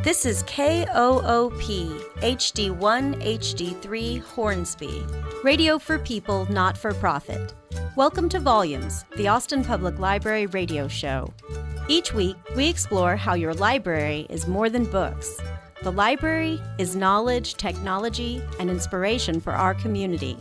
This is KOOP HD1 HD3 Hornsby, radio for people, not for profit. Welcome to Volumes, the Austin Public Library radio show. Each week, we explore how your library is more than books. The library is knowledge, technology, and inspiration for our community.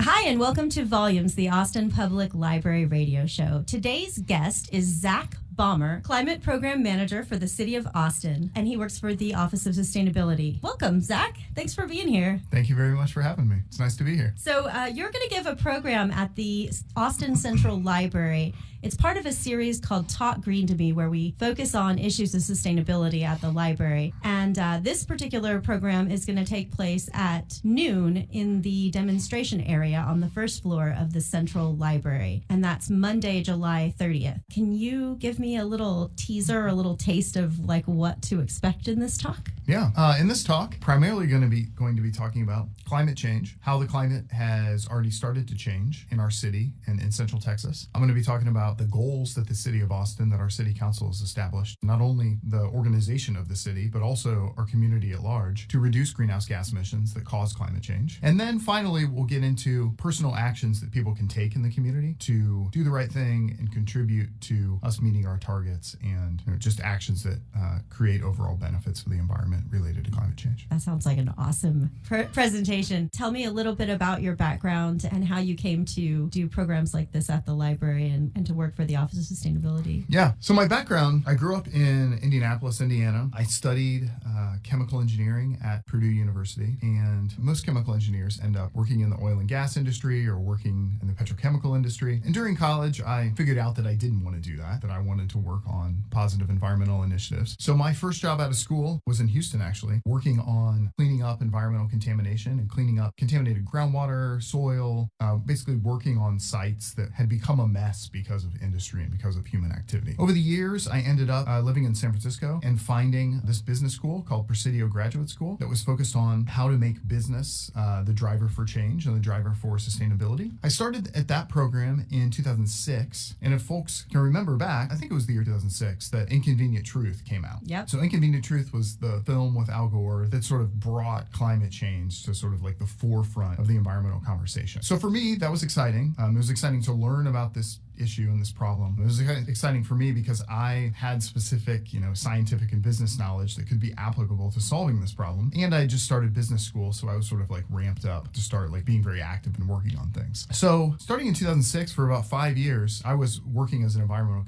Hi, and welcome to Volumes, the Austin Public Library radio show. Today's guest is Zach Baumer, Climate Program Manager for the City of Austin, and he works for the Office of Sustainability. Welcome, Zach. Thanks for being here. Thank you very much for having me. It's nice to be here. So you're going to give a program at the Austin Central Library. It's part of a series called Talk Green to Me, where we focus on issues of sustainability at the library. And this particular program is going to take place at noon in the demonstration area on the first floor of the Central Library. And that's Monday, July 30th. Can you give me a little teaser, a little taste of like what to expect in this talk? Yeah. In this talk, primarily going to be talking about climate change, how the climate has already started to change in our city and in Central Texas. I'm going to be talking about the goals that the City of Austin, that our City Council has established, not only the organization of the city, but also our community at large, to reduce greenhouse gas emissions that cause climate change. And then finally, we'll get into personal actions that people can take in the community to do the right thing and contribute to us meeting our targets, and just actions that create overall benefits for the environment related to climate change. That sounds like an awesome presentation. Tell me a little bit about your background and how you came to do programs like this at the library and to work for the Office of Sustainability. Yeah. So my background, I grew up in Indianapolis, Indiana. I studied chemical engineering at Purdue University, and most chemical engineers end up working in the oil and gas industry or working in the petrochemical industry. And during college, I figured out that I didn't want to do that I wanted to work on positive environmental initiatives. So my first job out of school was in Houston, actually, working on cleaning up environmental contamination and cleaning up contaminated groundwater, soil, basically working on sites that had become a mess because of industry and because of human activity. Over the years, I ended up living in San Francisco and finding this business school called Presidio Graduate School that was focused on how to make business the driver for change and the driver for sustainability. I started at that program in 2006, and if folks can remember back, I think it was the year 2006 that Inconvenient Truth came out. Yep. So Inconvenient Truth was the film with Al Gore that sort of brought climate change to sort of like the forefront of the environmental conversation. So for me, that was exciting. It was exciting to learn about this issue and this problem. It was exciting for me because I had specific, scientific and business knowledge that could be applicable to solving this problem. And I just started business school, so I was sort of like ramped up to start like being very active and working on things. So starting in 2006, for about 5 years, I was working as an environmental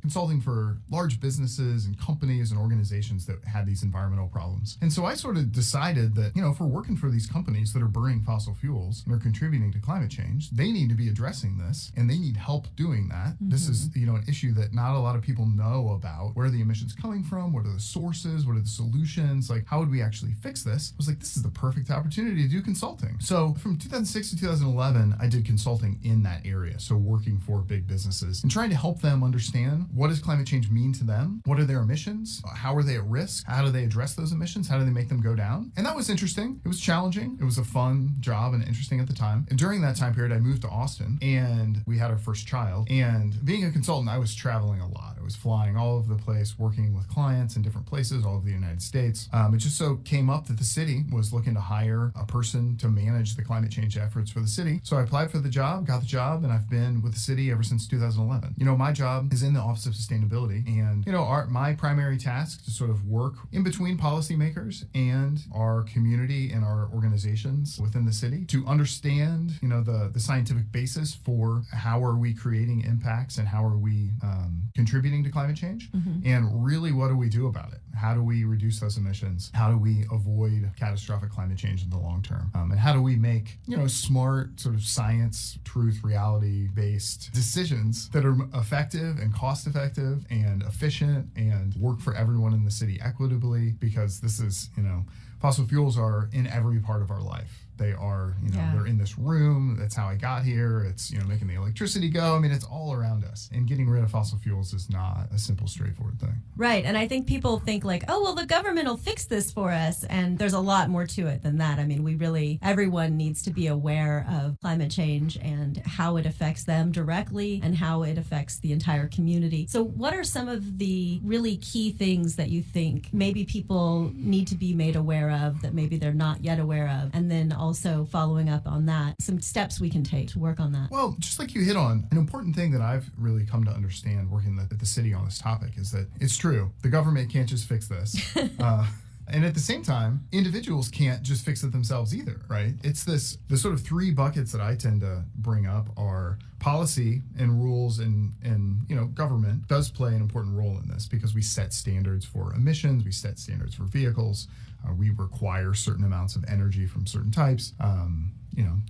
consulting for large businesses and companies and organizations that had these environmental problems. And so I sort of decided that, if we're working for these companies that are burning fossil fuels and are contributing to climate change, they need to be addressing this, and they need help doing that. Mm-hmm. This is, an issue that not a lot of people know about. Where are the emissions coming from? What are the sources? What are the solutions? Like, how would we actually fix this? I was like, this is the perfect opportunity to do consulting. So from 2006 to 2011, I did consulting in that area. So working for big businesses and trying to help them understand, what does climate change mean to them? What are their emissions? How are they at risk? How do they address those emissions? How do they make them go down? And that was interesting. It was challenging. It was a fun job and interesting at the time. And during that time period, I moved to Austin, and we had our first child. And being a consultant, I was traveling a lot. I was flying all over the place, working with clients in different places all over the United States. It just so came up that the city was looking to hire a person to manage the climate change efforts for the city. So I applied for the job, got the job, and I've been with the city ever since 2011. My job is in the Office of Sustainability, and my primary task is to sort of work in between policymakers and our community and our organizations within the city to understand, the scientific basis for how are we creating impacts and how are we contributing to climate change, and really what do we do about it? How do we reduce those emissions? How do we avoid catastrophic climate change in the long term? And how do we make, smart sort of science, truth, reality-based decisions that are effective and cost-effective and efficient and work for everyone in the city equitably? Because this is, fossil fuels are in every part of our life. They are, Yeah. they're in this room. That's how I got here. It's, making the electricity go. I mean, it's all around us. And getting rid of fossil fuels is not a simple, straightforward thing. Right. And I think people think like, oh, well, the government will fix this for us. And there's a lot more to it than that. I mean, everyone needs to be aware of climate change and how it affects them directly and how it affects the entire community. So what are some of the really key things that you think maybe people need to be made aware of that maybe they're not yet aware of? And then also following up on that, some steps we can take to work on that. Well, just like you hit on, an important thing that I've really come to understand working at the city on this topic is that it's true. The government can't just fix this. And at the same time, individuals can't just fix it themselves either, right? It's the sort of three buckets that I tend to bring up are policy and rules, and government does play an important role in this because we set standards for emissions, we set standards for vehicles, we require certain amounts of energy from certain types.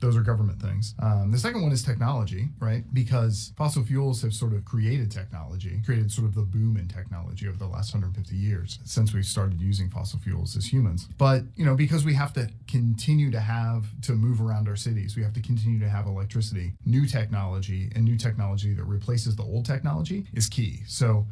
Those are government things. The second one is technology, right? Because fossil fuels have sort of created sort of the boom in technology over the last 150 years since we've started using fossil fuels as humans. But, because we have to continue to move around our cities, we have to continue to have electricity, new technology that replaces the old technology is key. So,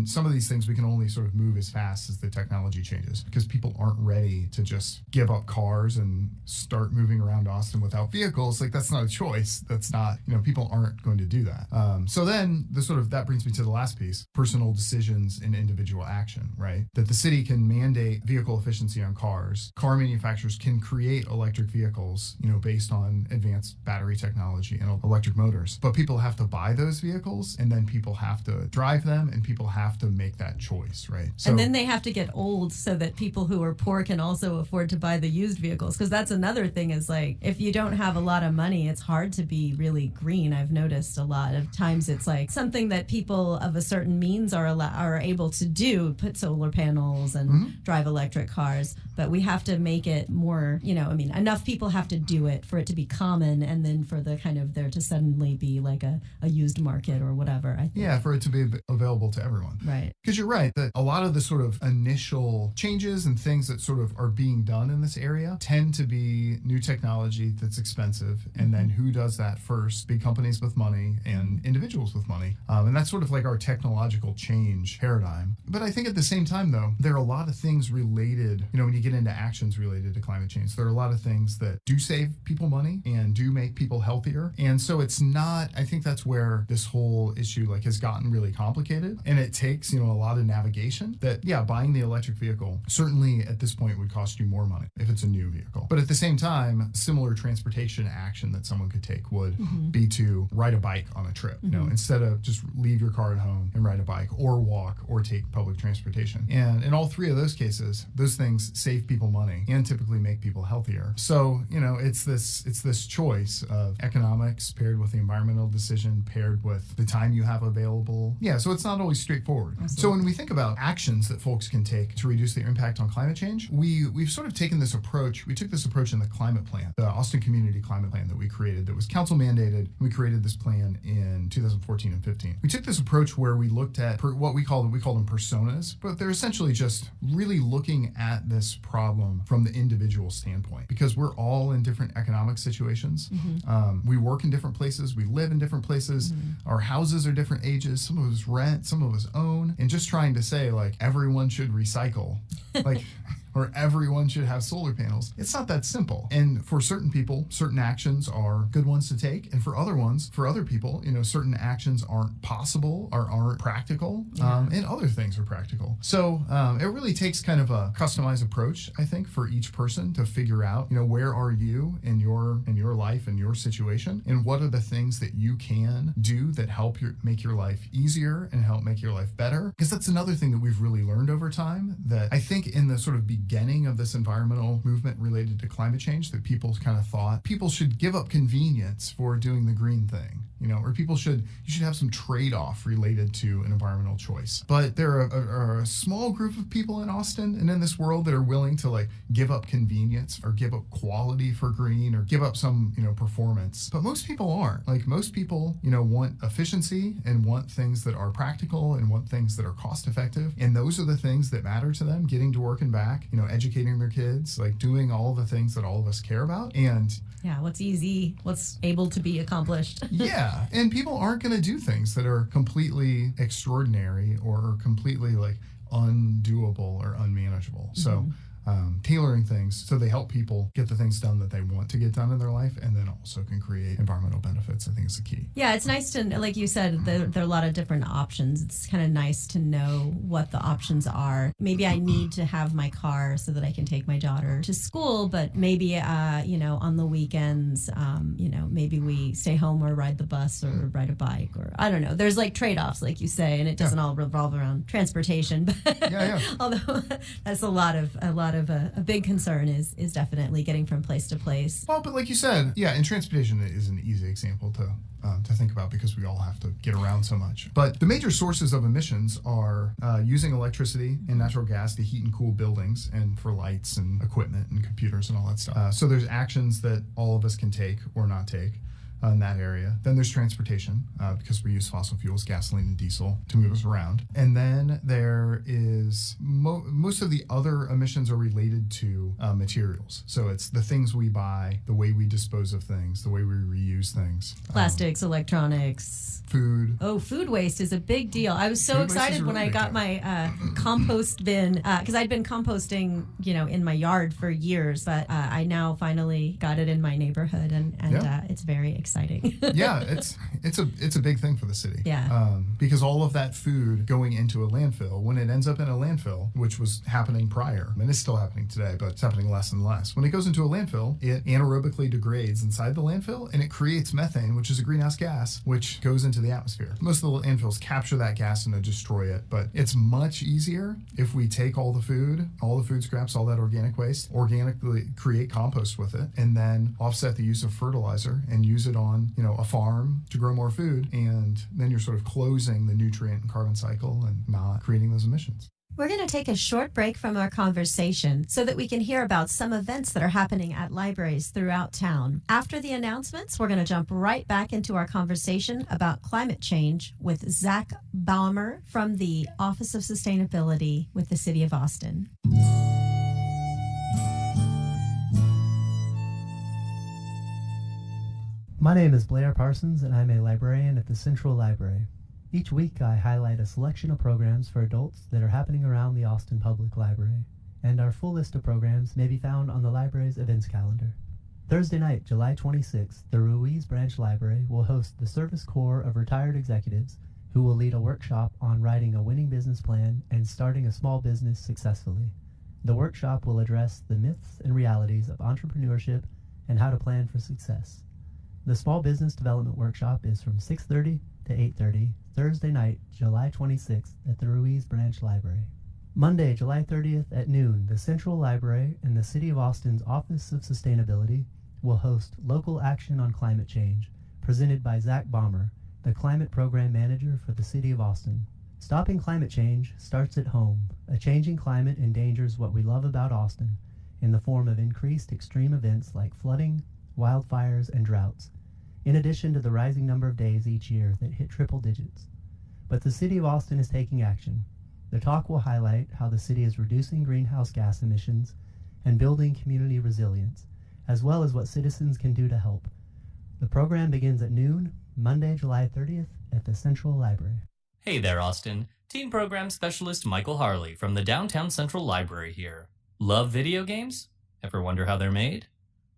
some of these things we can only sort of move as fast as the technology changes because people aren't ready to just give up cars and start moving around Austin without vehicles. Like, that's not a choice. That's not, people aren't going to do that. So then that brings me to the last piece, personal decisions and individual action, right? That the city can mandate vehicle efficiency on cars. Car manufacturers can create electric vehicles, based on advanced battery technology and electric motors. But people have to buy those vehicles, and then people have to drive them, and people have to make that choice, right? And then they have to get old so that people who are poor can also afford to buy the used vehicles. Because that's another thing is like, if you don't have a lot of money, it's hard to be really green. I've noticed a lot of times it's like something that people of a certain means are able to do, put solar panels and drive electric cars. But we have to make it more, enough people have to do it for it to be common, and then for the kind of there to suddenly be like a used market or whatever. I think. Yeah, for it to be available to everyone. Right. Because you're right that a lot of the sort of initial changes and things that sort of are being done in this area tend to be new technology that's expensive. And then who does that first? Big companies with money and individuals with money. And that's sort of like our technological change paradigm. But I think at the same time, though, there are a lot of things related, when you get into actions related to climate change, there are a lot of things that do save people money and do make people healthier. And so it's not, I think that's where this whole issue has gotten really complicated. And it takes, a lot of navigation that, buying the electric vehicle certainly at this point would cost you more money if it's a new vehicle. But at the same time, similar transportation action that someone could take would be to ride a bike on a trip, instead of just leave your car at home and ride a bike or walk or take public transportation. And in all three of those cases, those things save people money and typically make people healthier. So, it's this choice of economics paired with the environmental decision paired with the time you have available. Yeah, so it's not always straightforward. Absolutely. So when we think about actions that folks can take to reduce their impact on climate change, we've sort of taken this approach. We took this approach in the climate plan, the Austin Community Climate Plan that we created that was council mandated. We created this plan in 2014 and 15. We took this approach where we looked at what we call them personas, but they're essentially just really looking at this problem from the individual standpoint because we're all in different economic situations. We work in different places. We live in different places. Our houses are different ages. Some of us rent, some of us own. And just trying to say everyone should recycle, or everyone should have solar panels. It's not that simple. And for certain people, certain actions are good ones to take. And for other people, certain actions aren't possible or aren't practical. And other things are practical. So it really takes kind of a customized approach, I think, for each person to figure out, where are you in your life and your situation, and what are the things that you can do that help make your life easier and help make your life better. Because that's another thing that we've really learned over time that I think in the sort of beginning of this environmental movement related to climate change that people kind of thought people should give up convenience for doing the green thing. or you should have some trade-off related to an environmental choice. But there are a small group of people in Austin and in this world that are willing to like give up convenience or give up quality for green or give up some, performance. But most people aren't. Like most people, want efficiency and want things that are practical and want things that are cost effective. And those are the things that matter to them, getting to work and back, educating their kids, like doing all the things that all of us care about. And yeah, what's easy, what's able to be accomplished. yeah, and people aren't going to do things that are completely extraordinary or completely like undoable or unmanageable. So tailoring things so they help people get the things done that they want to get done in their life, and then also can create environmental benefits, I think is the key. Yeah, it's nice to, like you said, there are a lot of different options. It's kind of nice to know what the options are. Maybe I need to have my car so that I can take my daughter to school, but maybe, on the weekends, maybe we stay home or ride the bus or ride a bike, or I don't know. There's like trade-offs, like you say, and it doesn't all revolve around transportation. But although that's a big concern is definitely getting from place to place. Well, but like you said, and transportation is an easy example to think about because we all have to get around so much. But the major sources of emissions are using electricity and natural gas to heat and cool buildings and for lights and equipment and computers and all that stuff. So there's actions that all of us can take or not take in that area. Then there's transportation because we use fossil fuels, gasoline and diesel to move us around. And then there is most of the other emissions are related to materials. So it's the things we buy, the way we dispose of things, the way we reuse things. Plastics, electronics. Food. Oh, food waste is a big deal. I was so excited when I got my compost bin because I'd been composting, in my yard for years, but I now finally got it in my neighborhood, and it's very exciting. Yeah, it's a big thing for the city. Yeah. Because all of that food going into a landfill, when it ends up in a landfill, which was happening prior, and it's still happening today, but it's happening less and less. When it goes into a landfill, it anaerobically degrades inside the landfill, and it creates methane, which is a greenhouse gas, which goes into the atmosphere. Most of the landfills capture that gas and destroy it, but it's much easier if we take all the food scraps, all that organic waste, organically create compost with it, and then offset the use of fertilizer and use it on, a farm to grow more food, and then you're sort of closing the nutrient and carbon cycle and not creating those emissions. We're going to take a short break from our conversation so that we can hear about some events that are happening at libraries throughout town. After the announcements, we're going to jump right back into our conversation about climate change with Zach Baumer from the Office of Sustainability with the City of Austin. My name is Blair Parsons, and I'm a librarian at the Central Library. Each week, I highlight a selection of programs for adults that are happening around the Austin Public Library, and our full list of programs may be found on the library's events calendar. Thursday night, July 26th, the Ruiz Branch Library will host the Service Corps of Retired Executives who will lead a workshop on writing a winning business plan and starting a small business successfully. The workshop will address the myths and realities of entrepreneurship and how to plan for success. The Small Business Development Workshop is from 6:30 to 8:30, Thursday night, July 26th at the Ruiz Branch Library. Monday, July 30th at noon, the Central Library and the City of Austin's Office of Sustainability will host Local Action on Climate Change, presented by Zach Baumer, the Climate Program Manager for the City of Austin. Stopping climate change starts at home. A changing climate endangers what we love about Austin in the form of increased extreme events like flooding, wildfires, and droughts, in addition to the rising number of days each year that hit triple digits. But the City of Austin is taking action. The talk will highlight how the city is reducing greenhouse gas emissions and building community resilience, as well as what citizens can do to help. The program begins at noon, Monday, July 30th at the Central Library. Hey there, Austin. Teen Program Specialist Michael Harley from the Downtown Central Library here. Love video games? Ever wonder how they're made?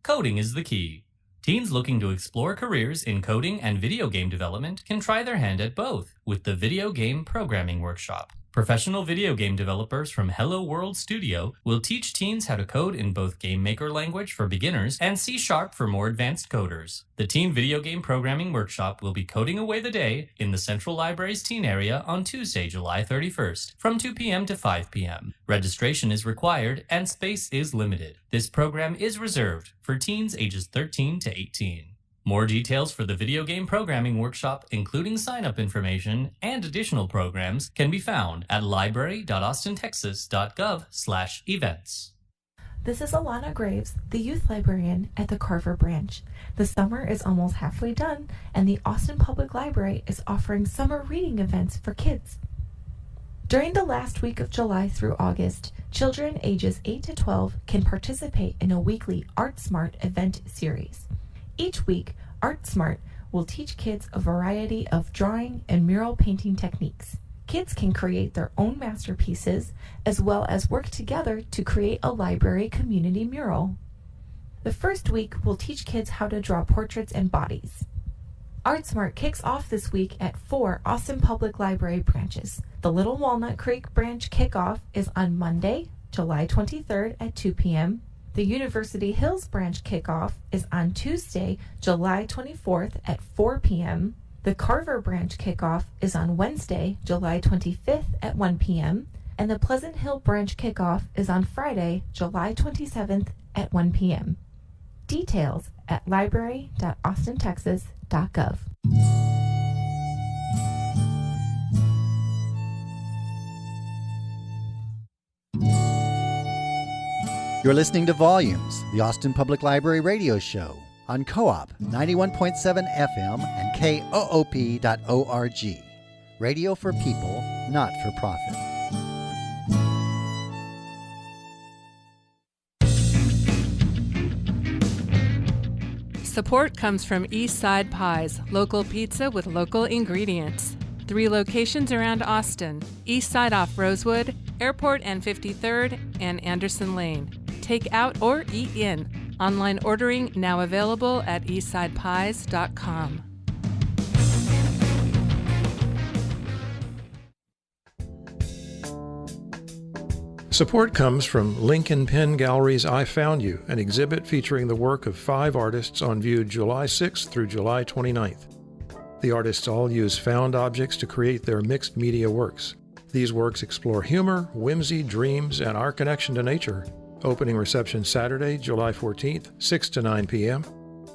Coding is the key. Teens looking to explore careers in coding and video game development can try their hand at both with the Video Game Programming Workshop. Professional video game developers from Hello World Studio will teach teens how to code in both GameMaker language for beginners and C# for more advanced coders. The Teen Video Game Programming Workshop will be coding away the day in the Central Library's teen area on Tuesday, July 31st, from 2 p.m. to 5 p.m. Registration is required and space is limited. This program is reserved for teens ages 13 to 18. More details for the video game programming workshop, including sign-up information and additional programs, can be found at library.austintexas.gov/events. This is Alana Graves, the youth librarian at the Carver branch. The summer is almost halfway done, and the Austin Public Library is offering summer reading events for kids. During the last week of July through August, children ages 8 to 12 can participate in a weekly Art Smart event series. Each week, Art Smart will teach kids a variety of drawing and mural painting techniques. Kids can create their own masterpieces, as well as work together to create a library community mural. The first week will teach kids how to draw portraits and bodies. ArtSmart kicks off this week at 4 Austin Public Library branches. The Little Walnut Creek branch kickoff is on Monday, July 23rd at 2 p.m. The University Hills branch kickoff is on Tuesday, July 24th at 4 p.m. The Carver branch kickoff is on Wednesday, July 25th at 1 p.m. And the Pleasant Hill branch kickoff is on Friday, July 27th at 1 p.m. Details at library.austintexas.gov. You're listening to Volumes, the Austin Public Library radio show on Co-op 91.7 FM and KOOP.org. Radio for people, not for profit. Support comes from East Side Pies, local pizza with local ingredients. 3 locations around Austin: East Side off Rosewood, Airport and 53rd, and Anderson Lane. Take out or eat in. Online ordering now available at eastsidepies.com. Support comes from Lincoln Pen Gallery's I Found You, an exhibit featuring the work of 5 artists on view July 6th through July 29th. The artists all use found objects to create their mixed media works. These works explore humor, whimsy, dreams, and our connection to nature. Opening reception Saturday, July 14th, 6 to 9 p.m.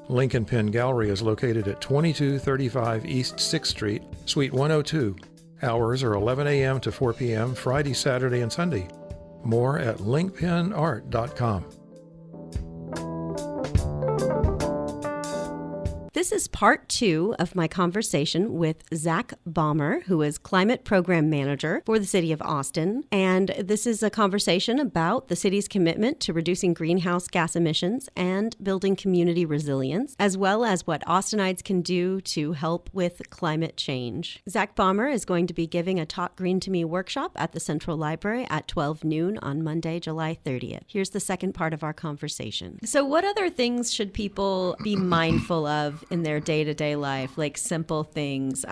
Lincoln Pen Gallery is located at 2235 East 6th Street, Suite 102. Hours are 11 a.m. to 4 p.m. Friday, Saturday, and Sunday. More at linkpenart.com. This is part 2 of my conversation with Zach Baumer, who is Climate Program Manager for the City of Austin. And this is a conversation about the city's commitment to reducing greenhouse gas emissions and building community resilience, as well as what Austinites can do to help with climate change. Zach Baumer is going to be giving a Talk Green to Me workshop at the Central Library at 12 noon on Monday, July 30th. Here's the second part of our conversation. So what other things should people be mindful of in their day-to-day life, like simple things?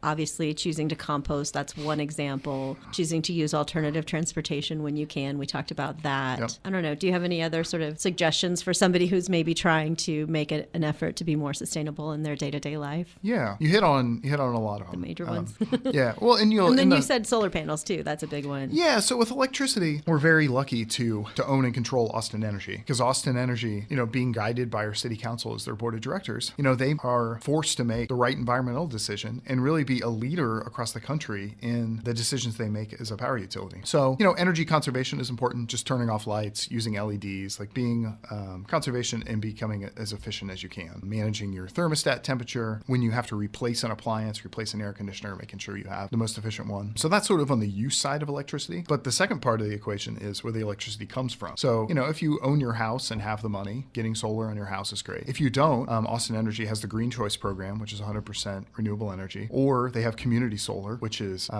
Obviously, choosing to compost, that's one example. Choosing to use alternative transportation when you can. We talked about that. Yep. I don't know. Do you have any other sort of suggestions for somebody who's maybe trying to make an effort to be more sustainable in their day-to-day life? Yeah, you hit on a lot of The them. major ones. Yeah, well, and then you said solar panels too. That's a big one. Yeah, so with electricity, we're very lucky to own and control Austin Energy, because Austin Energy, being guided by our city council as their board of directors, they are forced to make the right environmental decision and really be a leader across the country in the decisions they make as a power utility. So, energy conservation is important, just turning off lights, using LEDs, like being conservation and becoming as efficient as you can. Managing your thermostat temperature, when you have to replace an appliance, replace an air conditioner, making sure you have the most efficient one. So that's sort of on the use side of electricity. But the second part of the equation is where the electricity comes from. So, if you own your house and have the money, getting solar on your house is great. If you don't, Austin Energy has the Green Choice program, which is 100% renewable energy, or they have community solar, which is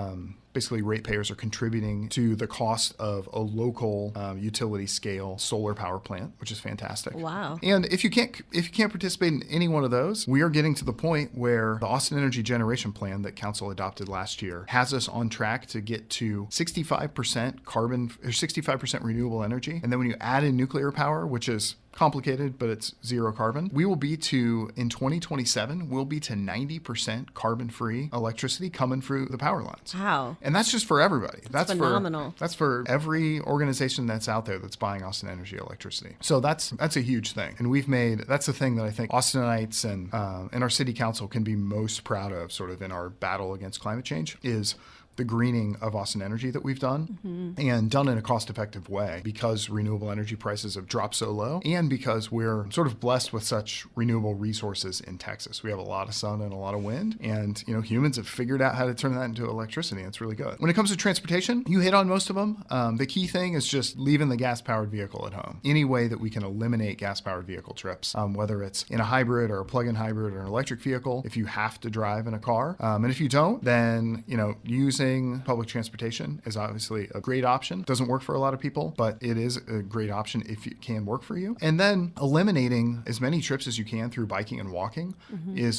basically ratepayers are contributing to the cost of a local utility scale solar power plant, which is fantastic. Wow. And if you can't participate in any one of those, we are getting to the point where the Austin Energy Generation Plan that Council adopted last year has us on track to get to 65% carbon or 65% renewable energy. And then when you add in nuclear power, which is complicated, but it's zero carbon. We will be in 2027, we'll be to 90% carbon-free electricity coming through the power lines. Wow. And that's just for everybody. That's phenomenal. That's for every organization that's out there that's buying Austin Energy electricity. So that's a huge thing. And that's the thing that I think Austinites and our city council can be most proud of sort of in our battle against climate change is the greening of Austin Energy that we've done, and done in a cost-effective way because renewable energy prices have dropped so low, and because we're sort of blessed with such renewable resources in Texas. We have a lot of sun and a lot of wind, and humans have figured out how to turn that into electricity, and it's really good. When it comes to transportation, you hit on most of them. The key thing is just leaving the gas-powered vehicle at home. Any way that we can eliminate gas-powered vehicle trips, whether it's in a hybrid or a plug-in hybrid or an electric vehicle, if you have to drive in a car, and if you don't, then using public transportation is obviously a great option. Doesn't work for a lot of people, but it is a great option if it can work for you. And then eliminating as many trips as you can through biking and walking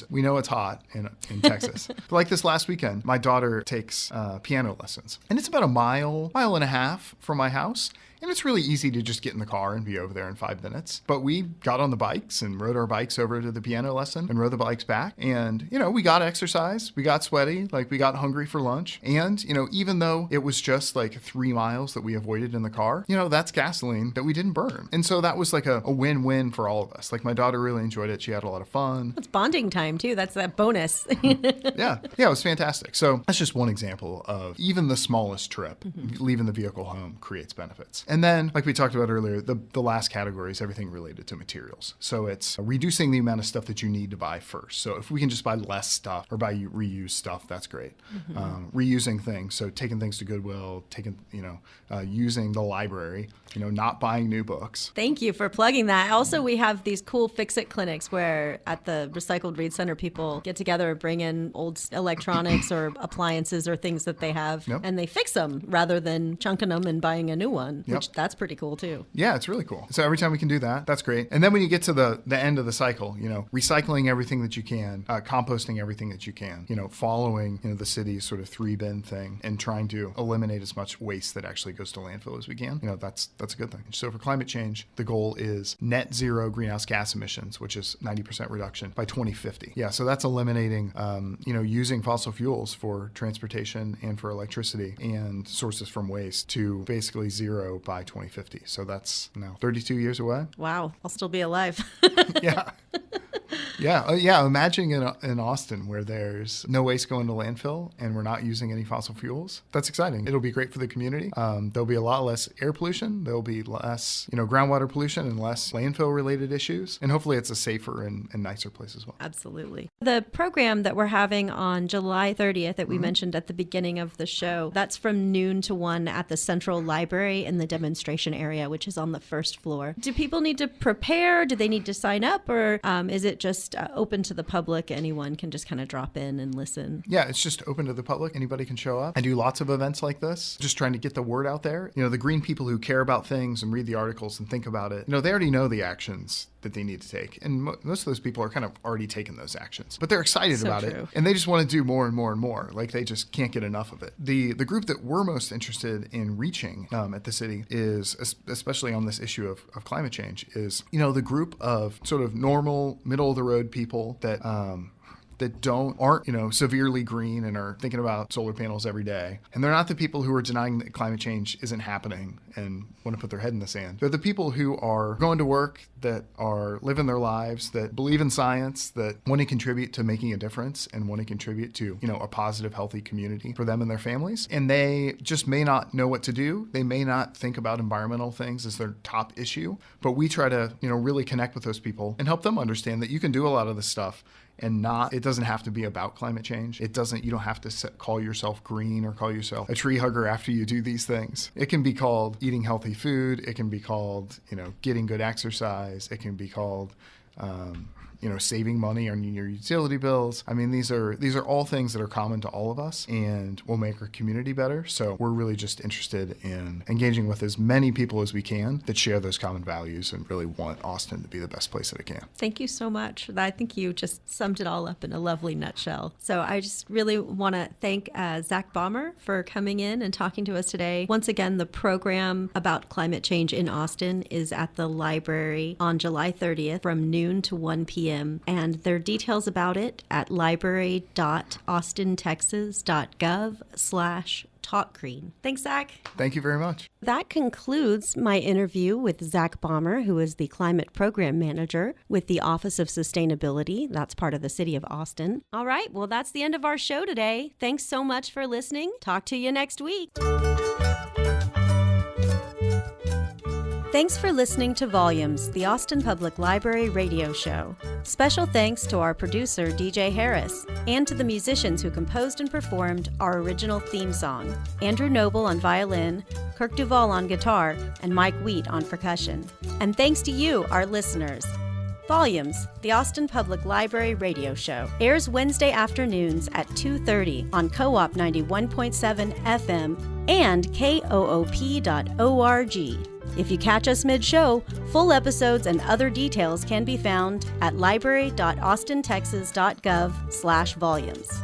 we know it's hot in Texas. But like this last weekend, my daughter takes piano lessons, and it's about a mile and a half from my house. And it's really easy to just get in the car and be over there in 5 minutes. But we got on the bikes and rode our bikes over to the piano lesson and rode the bikes back. And, we got exercise, we got sweaty, we got hungry for lunch. And, even though it was just 3 miles that we avoided in the car, that's gasoline that we didn't burn. And so that was a win-win for all of us. My daughter really enjoyed it. She had a lot of fun. It's bonding time too. That's that bonus. Yeah, it was fantastic. So that's just one example of even the smallest trip, leaving the vehicle home creates benefits. And then, like we talked about earlier, the last category is everything related to materials. So it's reducing the amount of stuff that you need to buy first. So if we can just buy less stuff or buy reused stuff, that's great. Reusing things, so taking things to Goodwill, using the library, not buying new books. Thank you for plugging that. Also, we have these cool fix-it clinics where at the Recycled Read Center, people get together and bring in old electronics or appliances or things that they have, and they fix them rather than chunking them and buying a new one, which that's pretty cool too. Yeah, it's really cool. So every time we can do that, that's great. And then when you get to the end of the cycle, recycling everything that you can, composting everything that you can, following, the city's sort of 3-bin thing and trying to eliminate as much waste that actually goes to landfill as we can, that's a good thing. So for climate change, the goal is net zero greenhouse gas emissions, which is 90% reduction by 2050. Yeah, so that's eliminating, using fossil fuels for transportation and for electricity and sources from waste to basically zero by 2050. So that's now 32 years away. Wow, I'll still be alive. Yeah. Yeah. Imagine in Austin where there's no waste going to landfill and we're not using any fossil fuels. That's exciting. It'll be great for the community. There'll be a lot less air pollution. There'll be less, groundwater pollution and less landfill related issues. And hopefully it's a safer and nicer place as well. Absolutely. The program that we're having on July 30th that we mentioned at the beginning of the show, that's from noon to 1 at the Central Library in the demonstration area, which is on the first floor. Do people need to prepare? Do they need to sign up? Or is it just open to the public? Anyone can just kind of drop in and listen? Yeah, it's just open to the public. Anybody can show up. I do lots of events like this, just trying to get the word out there. The green people who care about things and read the articles and think about it, they already know the actions that they need to take. And most of those people are kind of already taking those actions. But they're excited about it. And they just want to do more and more and more. They just can't get enough of it. The group that we're most interested in reaching at the city is, especially on this issue of climate change, is, the group of sort of normal, middle-of-the-road people that aren't severely green and are thinking about solar panels every day. And they're not the people who are denying that climate change isn't happening and want to put their head in the sand. They're the people who are going to work, that are living their lives, that believe in science, that want to contribute to making a difference and want to contribute to, a positive, healthy community for them and their families. And they just may not know what to do. They may not think about environmental things as their top issue, but we try to, really connect with those people and help them understand that you can do a lot of this stuff and it doesn't have to be about climate change. You don't have to call yourself green or call yourself a tree hugger after you do these things. It can be called eating healthy food. It can be called, getting good exercise. It can be called, saving money on your utility bills. I mean, these are all things that are common to all of us and will make our community better. So we're really just interested in engaging with as many people as we can that share those common values and really want Austin to be the best place that it can. Thank you so much. I think you just summed it all up in a lovely nutshell. So I just really want to thank Zach Baumer for coming in and talking to us today. Once again, the program about climate change in Austin is at the library on July 30th from noon to 1 p.m. And there are details about it at library.austintexas.gov/talkgreen. Thanks, Zach. Thank you very much. That concludes my interview with Zach Baumer, who is the Climate Program Manager with the Office of Sustainability. That's part of the City of Austin. All right, well, that's the end of our show today. Thanks so much for listening. Talk to you next week. Thanks for listening to Volumes, the Austin Public Library radio show. Special thanks to our producer, DJ Harris, and to the musicians who composed and performed our original theme song, Andrew Noble on violin, Kirk Duvall on guitar, and Mike Wheat on percussion. And thanks to you, our listeners. Volumes, the Austin Public Library radio show, airs Wednesday afternoons at 2:30 on Co-op 91.7 FM and KOOP.org. If you catch us mid-show, full episodes and other details can be found at library.austintexas.gov/volumes.